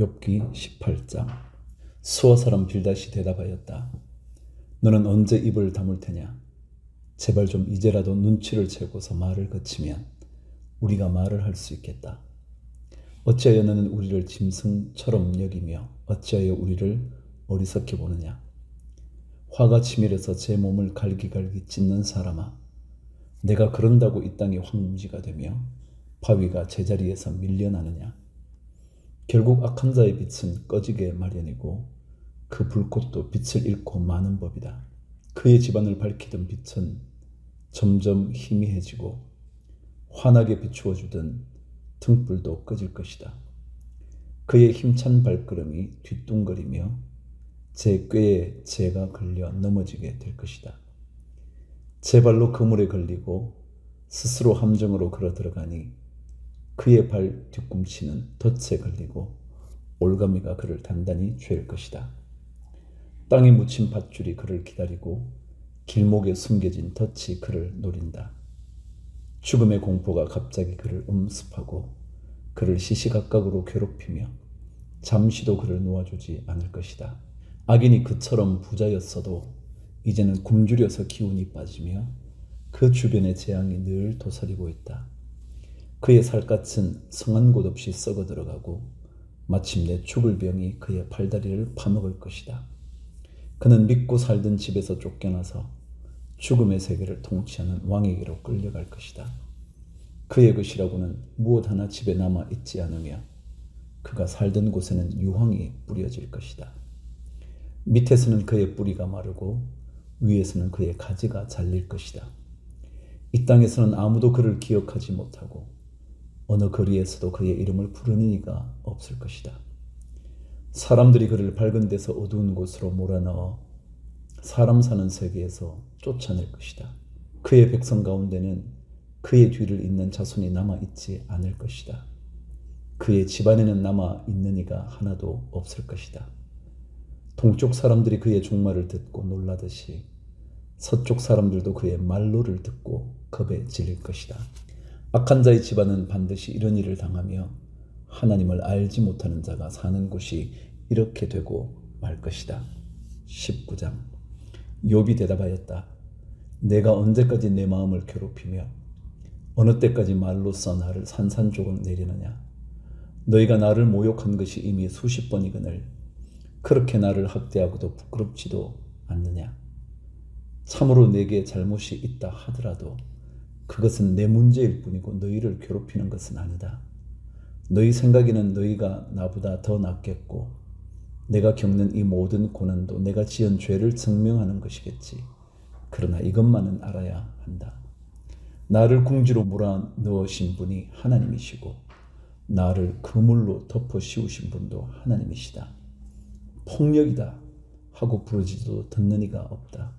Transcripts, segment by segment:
욥기 18장. 수아 사람 빌닷이 대답하였다. 너는 언제 입을 다물 테냐? 제발 좀 이제라도 눈치를 채고서 말을 그치면 우리가 말을 할 수 있겠다. 어찌하여 너는 우리를 짐승처럼 여기며 어찌하여 우리를 어리석게 보느냐? 화가 치밀해서 제 몸을 갈기갈기 찢는 사람아, 내가 그런다고 이 땅이 황무지가 되며 바위가 제자리에서 밀려나느냐? 결국 악한 자의 빛은 꺼지게 마련이고 그 불꽃도 빛을 잃고 마는 법이다. 그의 집안을 밝히던 빛은 점점 희미해지고 환하게 비추어 주던 등불도 꺼질 것이다. 그의 힘찬 발걸음이 뒤뚱거리며 제 꾀에 재가 걸려 넘어지게 될 것이다. 제 발로 그물에 걸리고 스스로 함정으로 걸어 들어가니 그의 발 뒤꿈치는 덫에 걸리고 올가미가 그를 단단히 죄일 것이다. 땅에 묻힌 밧줄이 그를 기다리고 길목에 숨겨진 덫이 그를 노린다. 죽음의 공포가 갑자기 그를 음습하고 그를 시시각각으로 괴롭히며 잠시도 그를 놓아주지 않을 것이다. 악인이 그처럼 부자였어도 이제는 굶주려서 기운이 빠지며 그 주변의 재앙이 늘 도사리고 있다. 그의 살갗은 성한 곳 없이 썩어 들어가고 마침내 죽을 병이 그의 팔다리를 파먹을 것이다. 그는 믿고 살던 집에서 쫓겨나서 죽음의 세계를 통치하는 왕에게로 끌려갈 것이다. 그의 것이라고는 무엇 하나 집에 남아 있지 않으며 그가 살던 곳에는 유황이 뿌려질 것이다. 밑에서는 그의 뿌리가 마르고 위에서는 그의 가지가 잘릴 것이다. 이 땅에서는 아무도 그를 기억하지 못하고 어느 거리에서도 그의 이름을 부르는 이가 없을 것이다. 사람들이 그를 밝은 데서 어두운 곳으로 몰아넣어 사람 사는 세계에서 쫓아낼 것이다. 그의 백성 가운데는 그의 뒤를 잇는 자손이 남아있지 않을 것이다. 그의 집안에는 남아있는 이가 하나도 없을 것이다. 동쪽 사람들이 그의 종말을 듣고 놀라듯이 서쪽 사람들도 그의 말로를 듣고 겁에 질릴 것이다. 악한 자의 집안은 반드시 이런 일을 당하며 하나님을 알지 못하는 자가 사는 곳이 이렇게 되고 말 것이다. 19장. 욥이 대답하였다. 내가 언제까지 내 마음을 괴롭히며 어느 때까지 말로써 나를 산산조각 내리느냐? 너희가 나를 모욕한 것이 이미 수십 번이거늘 그렇게 나를 학대하고도 부끄럽지도 않느냐? 참으로 내게 잘못이 있다 하더라도 그것은 내 문제일 뿐이고 너희를 괴롭히는 것은 아니다. 너희 생각에는 너희가 나보다 더 낫겠고 내가 겪는 이 모든 고난도 내가 지은 죄를 증명하는 것이겠지. 그러나 이것만은 알아야 한다. 나를 궁지로 몰아넣으신 분이 하나님이시고 나를 그물로 덮어 씌우신 분도 하나님이시다. 폭력이다 하고 부르짖어도 듣는 이가 없다.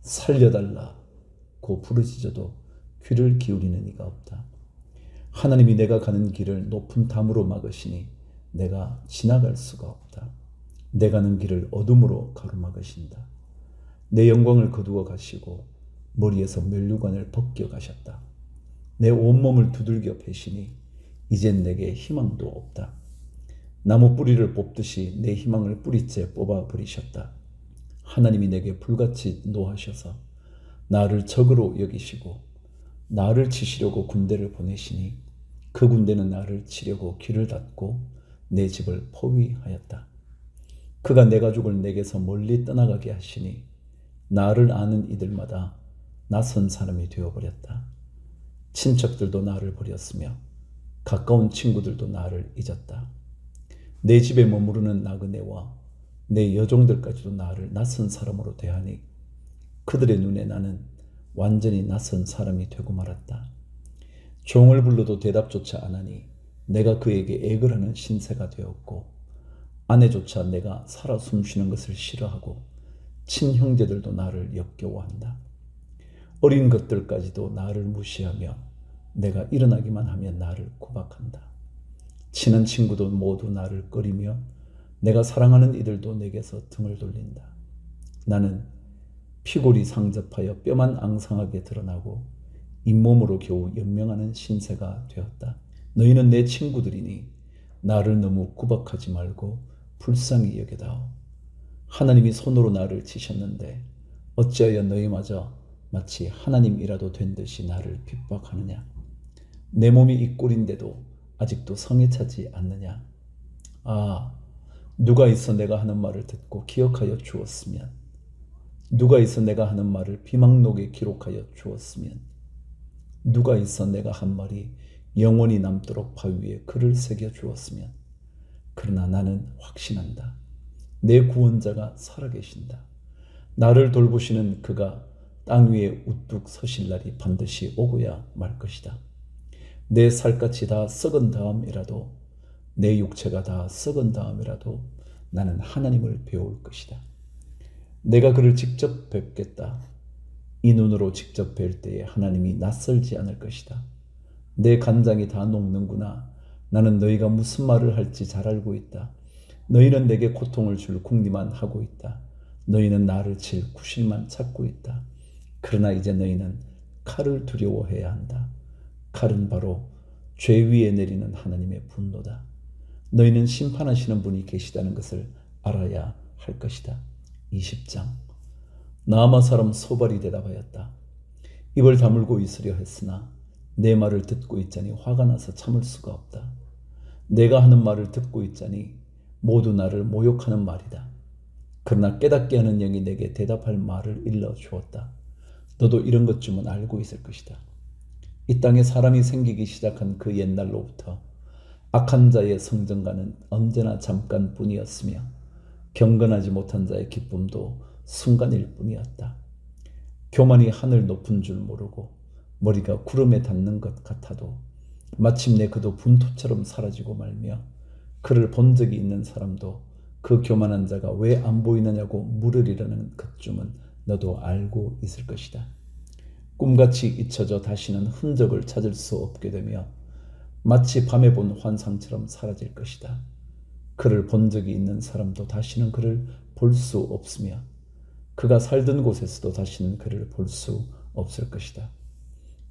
살려달라고 부르짖어도 귀를 기울이는 이가 없다. 하나님이 내가 가는 길을 높은 담으로 막으시니 내가 지나갈 수가 없다. 내 가는 길을 어둠으로 가로막으신다. 내 영광을 거두어 가시고 머리에서 면류관을 벗겨 가셨다. 내 온몸을 두들겨 패시니 이젠 내게 희망도 없다. 나무 뿌리를 뽑듯이 내 희망을 뿌리째 뽑아 버리셨다. 하나님이 내게 불같이 노하셔서 나를 적으로 여기시고 나를 치시려고 군대를 보내시니 그 군대는 나를 치려고 길을 닫고 내 집을 포위하였다. 그가 내 가족을 내게서 멀리 떠나가게 하시니 나를 아는 이들마다 낯선 사람이 되어버렸다. 친척들도 나를 버렸으며 가까운 친구들도 나를 잊었다. 내 집에 머무르는 나그네와 내 여종들까지도 나를 낯선 사람으로 대하니 그들의 눈에 나는 완전히 낯선 사람이 되고 말았다. 종을 불러도 대답조차 안 하니 내가 그에게 애걸 하는 신세가 되었고 아내조차 내가 살아 숨쉬는 것을 싫어하고 친형제들도 나를 역겨워한다. 어린 것들까지도 나를 무시하며 내가 일어나기만 하면 나를 구박한다. 친한 친구도 모두 나를 꺼리며 내가 사랑하는 이들도 내게서 등을 돌린다. 나는 피골이 상접하여 뼈만 앙상하게 드러나고 잇몸으로 겨우 연명하는 신세가 되었다. 너희는 내 친구들이니 나를 너무 구박하지 말고 불쌍히 여겨다오. 하나님이 손으로 나를 치셨는데 어찌하여 너희마저 마치 하나님이라도 된 듯이 나를 핍박하느냐. 내 몸이 이 꼴인데도 아직도 성에 차지 않느냐. 아, 누가 있어 내가 하는 말을 듣고 기억하여 주었으면, 누가 있어 내가 하는 말을 비망록에 기록하여 주었으면, 누가 있어 내가 한 말이 영원히 남도록 바위 위에 글을 새겨 주었으면. 그러나 나는 확신한다. 내 구원자가 살아계신다. 나를 돌보시는 그가 땅 위에 우뚝 서실 날이 반드시 오고야 말 것이다. 내 살갗이 다 썩은 다음이라도, 내 육체가 다 썩은 다음이라도 나는 하나님을 배울 것이다. 내가 그를 직접 뵙겠다. 이 눈으로 직접 뵐 때에 하나님이 낯설지 않을 것이다. 내 간장이 다 녹는구나. 나는 너희가 무슨 말을 할지 잘 알고 있다. 너희는 내게 고통을 줄 궁리만 하고 있다. 너희는 나를 칠 구실만 찾고 있다. 그러나 이제 너희는 칼을 두려워해야 한다. 칼은 바로 죄 위에 내리는 하나님의 분노다. 너희는 심판하시는 분이 계시다는 것을 알아야 할 것이다. 20장. 나아마 사람 소발이 대답하였다. 입을 다물고 있으려 했으나 내 말을 듣고 있자니 화가 나서 참을 수가 없다. 내가 하는 말을 듣고 있자니 모두 나를 모욕하는 말이다. 그러나 깨닫게 하는 영이 내게 대답할 말을 일러 주었다. 너도 이런 것쯤은 알고 있을 것이다. 이 땅에 사람이 생기기 시작한 그 옛날로부터 악한 자의 성전가는 언제나 잠깐뿐이었으며 경건하지 못한 자의 기쁨도 순간일 뿐이었다. 교만이 하늘 높은 줄 모르고 머리가 구름에 닿는 것 같아도 마침내 그도 분토처럼 사라지고 말며 그를 본 적이 있는 사람도 그 교만한 자가 왜 안 보이느냐고 물으리라는 것쯤은 너도 알고 있을 것이다. 꿈같이 잊혀져 다시는 흔적을 찾을 수 없게 되며 마치 밤에 본 환상처럼 사라질 것이다. 그를 본 적이 있는 사람도 다시는 그를 볼 수 없으며 그가 살던 곳에서도 다시는 그를 볼 수 없을 것이다.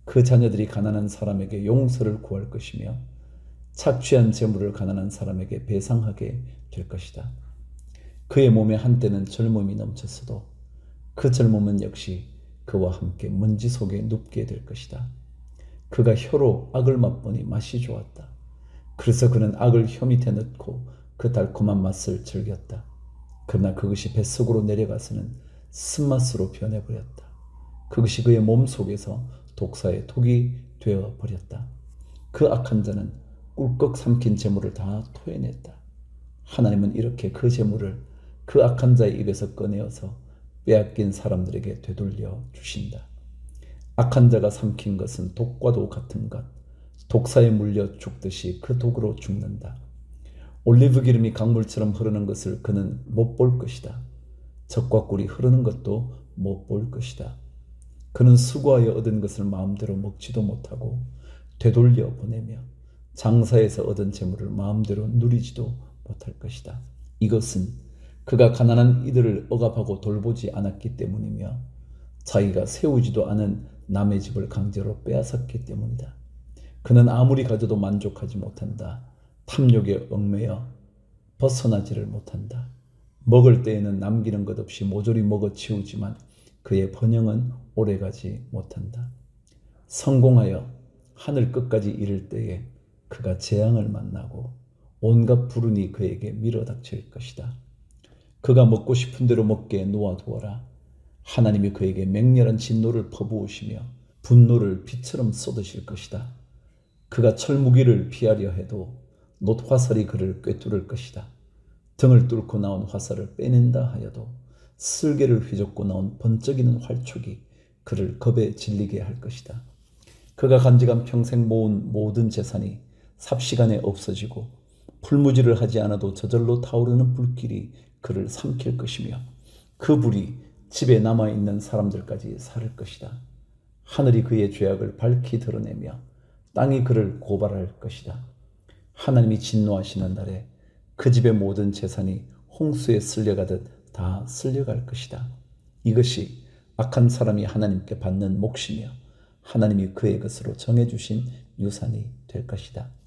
그 자녀들이 가난한 사람에게 용서를 구할 것이며 착취한 재물을 가난한 사람에게 배상하게 될 것이다. 그의 몸에 한때는 젊음이 넘쳤어도 그 젊음은 역시 그와 함께 먼지 속에 눕게 될 것이다. 그가 혀로 악을 맛보니 맛이 좋았다. 그래서 그는 악을 혀 밑에 넣고 그 달콤한 맛을 즐겼다. 그러나 그것이 뱃속으로 내려가서는 쓴맛으로 변해버렸다. 그것이 그의 몸 속에서 독사의 독이 되어버렸다. 그 악한 자는 꿀꺽 삼킨 재물을 다 토해냈다. 하나님은 이렇게 그 재물을 그 악한 자의 입에서 꺼내어서 빼앗긴 사람들에게 되돌려 주신다. 악한 자가 삼킨 것은 독과도 같은 것, 독사에 물려 죽듯이 그 독으로 죽는다. 올리브 기름이 강물처럼 흐르는 것을 그는 못 볼 것이다. 젖과 꿀이 흐르는 것도 못 볼 것이다. 그는 수고하여 얻은 것을 마음대로 먹지도 못하고 되돌려 보내며 장사에서 얻은 재물을 마음대로 누리지도 못할 것이다. 이것은 그가 가난한 이들을 억압하고 돌보지 않았기 때문이며 자기가 세우지도 않은 남의 집을 강제로 빼앗았기 때문이다. 그는 아무리 가져도 만족하지 못한다. 탐욕에 얽매여 벗어나지를 못한다. 먹을 때에는 남기는 것 없이 모조리 먹어치우지만 그의 번영은 오래가지 못한다. 성공하여 하늘 끝까지 이를 때에 그가 재앙을 만나고 온갖 불운이 그에게 밀어닥칠 것이다. 그가 먹고 싶은 대로 먹게 놓아두어라. 하나님이 그에게 맹렬한 진노를 퍼부으시며 분노를 비처럼 쏟으실 것이다. 그가 철무기를 피하려 해도 놋화살이 그를 꿰뚫을 것이다. 등을 뚫고 나온 화살을 빼낸다 하여도 쓸개를 휘젓고 나온 번쩍이는 활촉이 그를 겁에 질리게 할 것이다. 그가 간직한 평생 모은 모든 재산이 삽시간에 없어지고 풀무지를 하지 않아도 저절로 타오르는 불길이 그를 삼킬 것이며 그 불이 집에 남아있는 사람들까지 사를 것이다. 하늘이 그의 죄악을 밝히 드러내며 땅이 그를 고발할 것이다. 하나님이 진노하시는 날에 그 집의 모든 재산이 홍수에 쓸려가듯 다 쓸려갈 것이다. 이것이 악한 사람이 하나님께 받는 몫이며 하나님이 그의 것으로 정해주신 유산이 될 것이다.